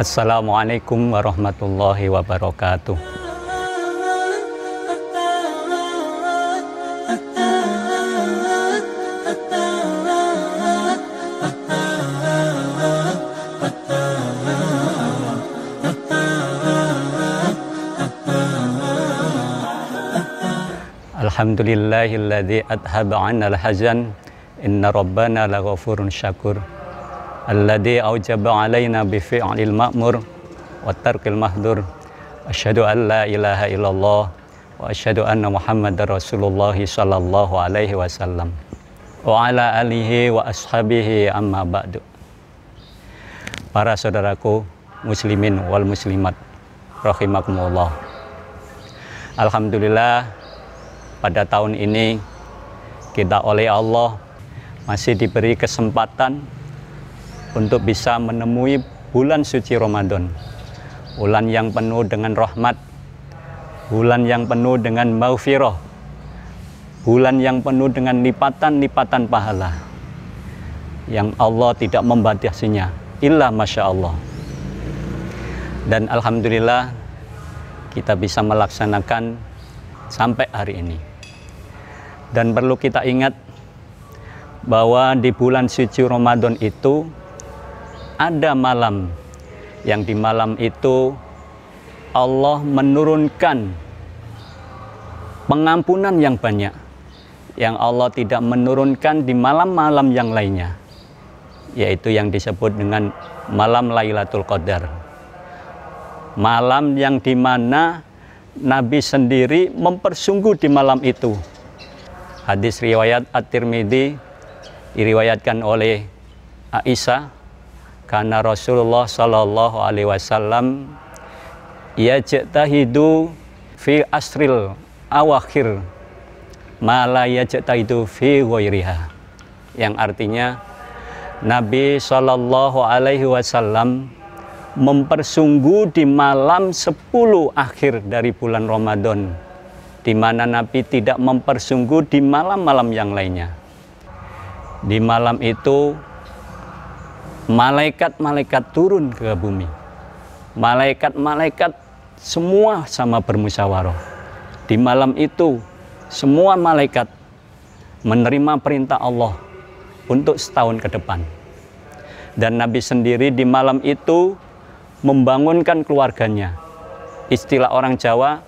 Assalamualaikum warahmatullahi wabarakatuh. Alhamdulillahilladzi adhaba 'annal hazan inna rabbana laghafurun syakur alladzi aujaba 'alaina bi fi'lil ma'mur wa tarkil mahdur. Asyhadu an la ilaha illallah wa asyhadu anna Muhammadar Rasulullah sallallahu alaihi wasallam wa ala alihi wa ashabihi amma ba'du. Para saudaraku muslimin wal muslimat rahimakumullah. Alhamdulillah, pada tahun ini kita oleh Allah masih diberi kesempatan untuk bisa menemui bulan suci Ramadan, bulan yang penuh dengan rahmat, bulan yang penuh dengan maghfirah, bulan yang penuh dengan lipatan-lipatan pahala yang Allah tidak membatasinya, illa masya Allah. Dan alhamdulillah kita bisa melaksanakan sampai hari ini. Dan perlu kita ingat bahwa di bulan suci Ramadan itu ada malam yang di malam itu Allah menurunkan pengampunan yang banyak yang Allah tidak menurunkan di malam-malam yang lainnya, yaitu yang disebut dengan malam Lailatul Qadar. Malam yang dimana Nabi sendiri mempersungguh di malam itu. Hadis riwayat At-Tirmidzi diriwayatkan oleh Aisyah, karena Rasulullah sallallahu alaihi wasallam yajtahidu fi asril awakhir ma la yajtahidu fi ghairiha, yang artinya Nabi sallallahu alaihi wasallam mempersungguh di malam 10 akhir dari bulan Ramadan, di mana Nabi tidak mempersungguh di malam-malam yang lainnya. Di malam itu malaikat-malaikat turun ke bumi. Malaikat-malaikat semua sama bermusyawarah. Di malam itu semua malaikat menerima perintah Allah untuk setahun ke depan. Dan Nabi sendiri di malam itu membangunkan keluarganya. Istilah orang Jawa,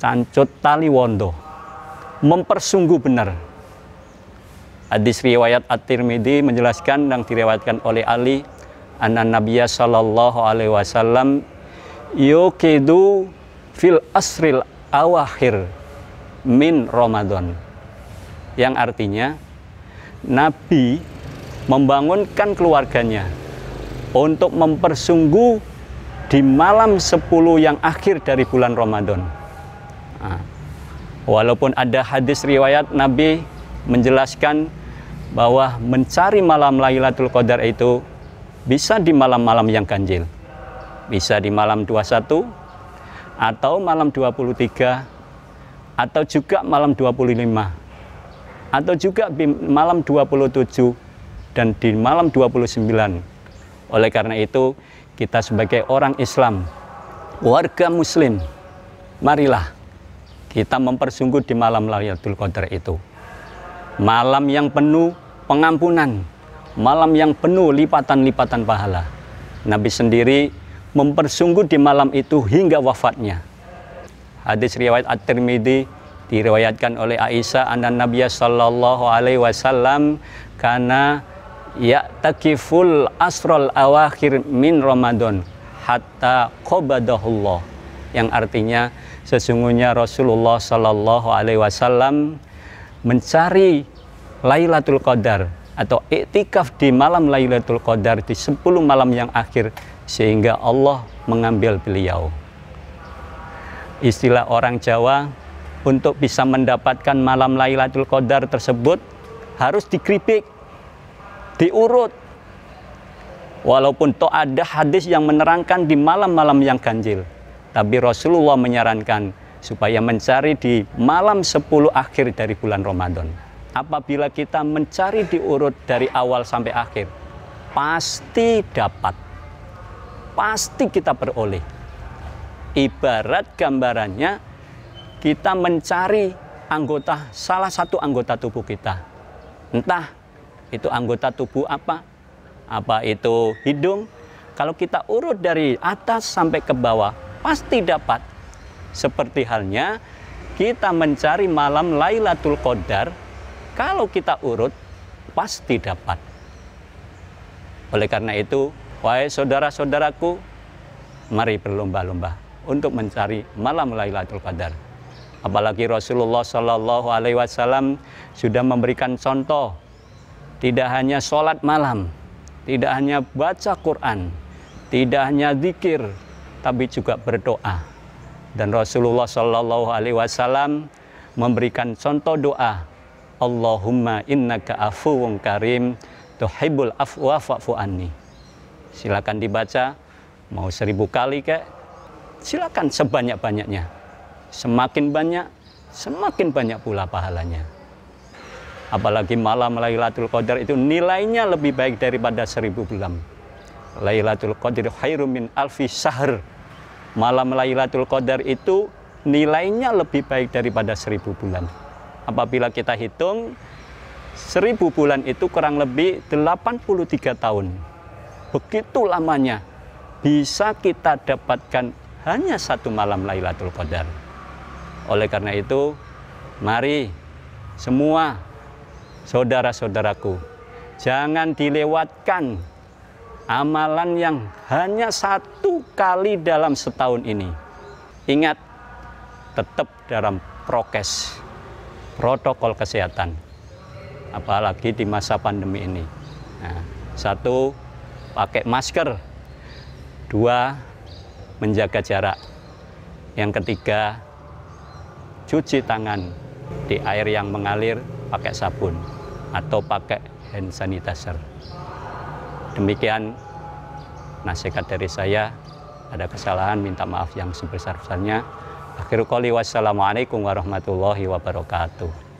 cancut tali wondo, mempersungguh benar. Hadis riwayat At-Tirmidzi menjelaskan dan diriwayatkan oleh Ali, anna Nabiyya sallallahu alaihi wasallam yuqidu fil asril awakhir min Ramadan, yang artinya Nabi membangunkan keluarganya untuk mempersungguh di malam 10 yang akhir dari bulan Ramadan. Walaupun ada hadis riwayat Nabi menjelaskan bahwa mencari malam Lailatul Qadar itu bisa di malam-malam yang ganjil, bisa di malam 21 atau malam 23 atau juga malam 25 atau juga di malam 27 dan di malam 29. Oleh karena itu kita sebagai orang Islam, warga muslim, marilah kita mempersungguh di malam Lailatul Qadar itu. Malam yang penuh pengampunan, malam yang penuh lipatan-lipatan pahala. Nabi sendiri mempersungguh di malam itu hingga wafatnya. Hadis riwayat At-Tirmidzi diriwayatkan oleh Aisyah, anna Nabiyya sallallahu alaihi wasallam kana ya'takiful asrul awakhir min Ramadan hatta qabadahullah, yang artinya sesungguhnya Rasulullah sallallahu alaihi wasallam mencari Lailatul Qadar atau iktikaf di malam Lailatul Qadar di 10 malam yang akhir sehingga Allah mengambil beliau. Istilah orang Jawa, untuk bisa mendapatkan malam Lailatul Qadar tersebut harus dikripik, diurut. Walaupun toh ada hadis yang menerangkan di malam-malam yang ganjil, tapi Rasulullah menyarankan supaya mencari di malam 10 akhir dari bulan Ramadan. Apabila kita mencari diurut dari awal sampai akhir, pasti dapat. pasti kita peroleh. Ibarat gambarannya kita mencari salah satu anggota tubuh kita. Entah itu anggota tubuh apa itu hidung. Kalau kita urut dari atas sampai ke bawah, pasti dapat. Seperti halnya kita mencari malam Lailatul Qadar, kalau kita urut, pasti dapat. Oleh karena itu, wahai saudara-saudaraku, mari berlomba-lomba untuk mencari malam Lailatul Qadar. Apalagi Rasulullah Shallallahu Alaihi Wasallam sudah memberikan contoh, tidak hanya sholat malam, tidak hanya baca Quran, tidak hanya zikir, tapi juga berdoa. Dan Rasulullah Shallallahu Alaihi Wasallam memberikan contoh doa, Allahumma innaka afuwun karim tuhibbul afwa fa'fu anni. Silakan dibaca, mau 1000 kali kek, silakan sebanyak-banyaknya. Semakin banyak pula pahalanya. Apalagi malam Lailatul Qadar itu nilainya lebih baik daripada 1000 bulan. Lailatul Qadar khairum min alfi syahr. Malam Lailatul Qadar itu nilainya lebih baik daripada 1000 bulan. Apabila kita hitung 1000 bulan itu kurang lebih 83 tahun. Begitu lamanya bisa kita dapatkan hanya satu malam Lailatul Qadar. Oleh karena itu, mari semua saudara-saudaraku, jangan dilewatkan amalan yang hanya 1 kali dalam setahun ini. Ingat, tetap dalam prokes, protokol kesehatan, apalagi di masa pandemi ini. Nah, 1, pakai masker. 2, menjaga jarak. Yang ketiga, cuci tangan di air yang mengalir pakai sabun atau pakai hand sanitizer. Demikian nasihat dari saya. Ada kesalahan, minta maaf yang sebesar-besarnya. Akhirul qouli wassalamualaikum warahmatullahi wabarakatuh.